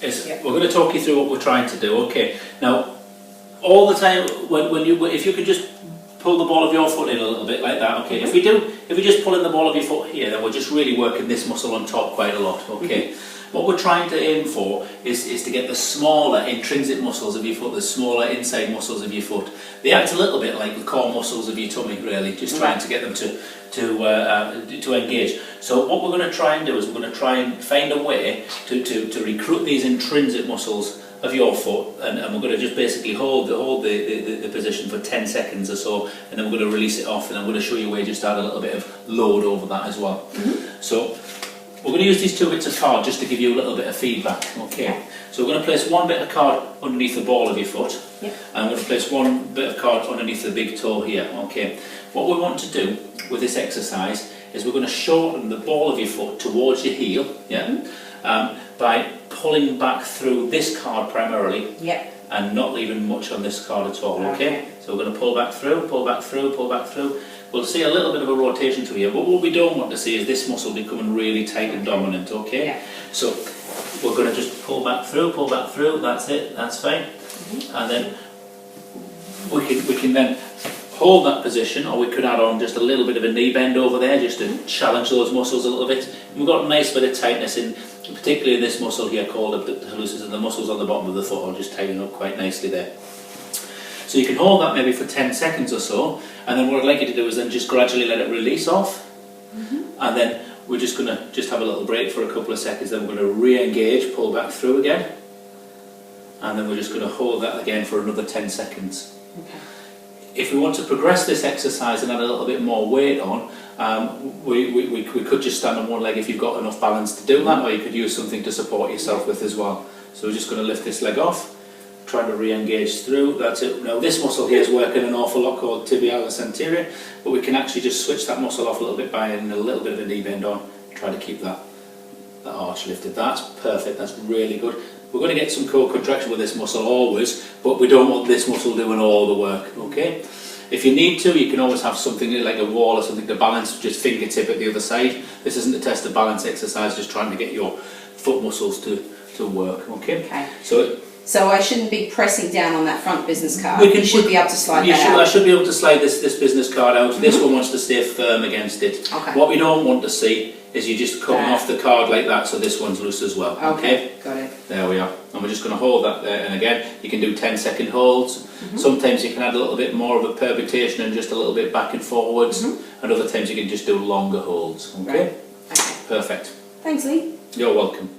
is we're going to talk you through what we're trying to do. Okay. Now, all the time if you can just pull the ball of your foot in a little bit like that. Okay. If we just pull in the ball of your foot here, then we're just really working this muscle on top quite a lot. Okay. What we're trying to aim for is to get the smaller intrinsic muscles of your foot, the smaller inside muscles of your foot. They act a little bit like the core muscles of your tummy, really, just trying to get them to engage. So what we're going to try and do is we're going to try and find a way to recruit these intrinsic muscles of your foot, and we're going to just basically hold the position for 10 seconds or so, and then we're going to release it off, and I'm going to show you where you just add a little bit of load over that as well. So we're going to use these 2 bits of card just to give you a little bit of feedback. Okay. So we're going to place 1 bit of card underneath the ball of your foot, and I'm going to place 1 bit of card underneath the big toe here. Okay. What we want to do with this exercise is we're going to shorten the ball of your foot towards your heel, by pulling back through this card primarily, and not leaving much on this card at all. Okay. So we're going to pull back through, pull back through, pull back through. We'll see a little bit of a rotation through here, but what we don't want to see is this muscle becoming really tight and dominant. Okay. So we're going to just pull back through, that's it, that's fine. And then we can then hold that position, or we could add on just a little bit of a knee bend over there just to challenge those muscles a little bit. And we've got a nice bit of tightness in, particularly this muscle here called the hallucis, and the muscles on the bottom of the foot are just tightening up quite nicely there. So you can hold that maybe for 10 seconds or so, and then what I'd like you to do is then just gradually let it release off, and then we're just going to just have a little break for a couple of seconds, then we're going to re-engage, pull back through again, and then we're just going to hold that again for another 10 seconds. If we want to progress this exercise and add a little bit more weight on, we could just stand on one leg if you've got enough balance to do that, or you could use something to support yourself with as well. So we're just going to lift this leg off, trying to re-engage through. That's it. Now this muscle here is working an awful lot called tibialis anterior, but we can actually just switch that muscle off a little bit by adding a little bit of a knee bend on, try to keep that arch lifted. That's perfect, that's really good. We're going to get some core contraction with this muscle always, but we don't want this muscle doing all the work. Okay. If you need to, you can always have something like a wall or something to balance, just fingertip at the other side. This isn't a test of balance exercise, just trying to get your foot muscles to work. Okay. So I shouldn't be pressing down on that front business card. You should be able to slide that out. I should be able to slide this business card out. This one wants to stay firm against it. What we don't want to see is you just cutting off the card like that, so this one's loose as well. Okay, got it. There we are. And we're just going to hold that there, and again, you can do 10-second holds. Sometimes you can add a little bit more of a permutation and just a little bit back and forwards, and other times you can just do longer holds. Okay? Right. Okay. Perfect. Thanks, Lee. You're welcome.